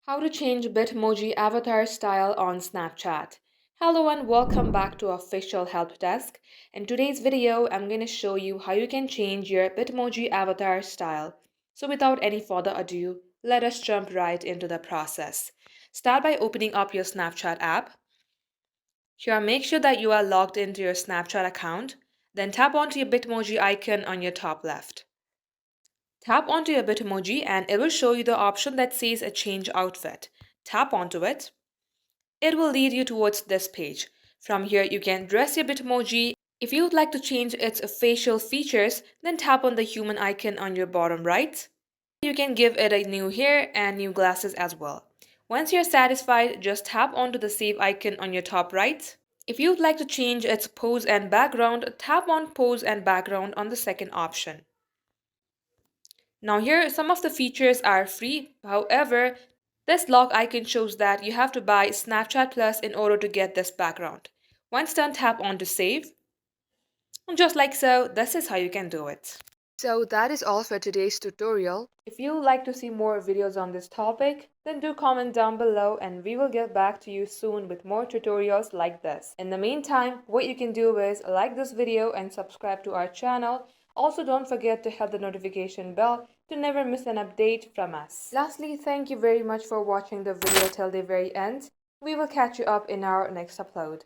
How to change Bitmoji avatar style on Snapchat. Hello and welcome back to official help desk. In today's video, I'm going to show you how you can change your Bitmoji avatar style. So without any further ado, let us jump right into the process. Start by opening up your Snapchat app. Here, make sure that you are logged into your Snapchat account. Then tap onto your Bitmoji icon on your top left. Tap onto your Bitmoji and it will show you the option that says a change outfit. Tap onto it. It will lead you towards this page. From here, you can dress your Bitmoji. If you would like to change its facial features, then tap on the human icon on your bottom right. You can give it a new hair and new glasses as well. Once you're satisfied, just tap onto the save icon on your top right. If you would like to change its pose and background, tap on pose and background on the second option. Now here, some of the features are free. However, this lock icon shows that you have to buy Snapchat Plus in order to get this background. Once done, tap on to save. And just like so, this is how you can do it. So that is all for today's tutorial. If you would like to see more videos on this topic, then do comment down below and we will get back to you soon with more tutorials like this. In the meantime, what you can do is like this video and subscribe to our channel. Also, don't forget to hit the notification bell to never miss an update from us. Lastly, thank you very much for watching the video till the very end. We will catch you up in our next upload.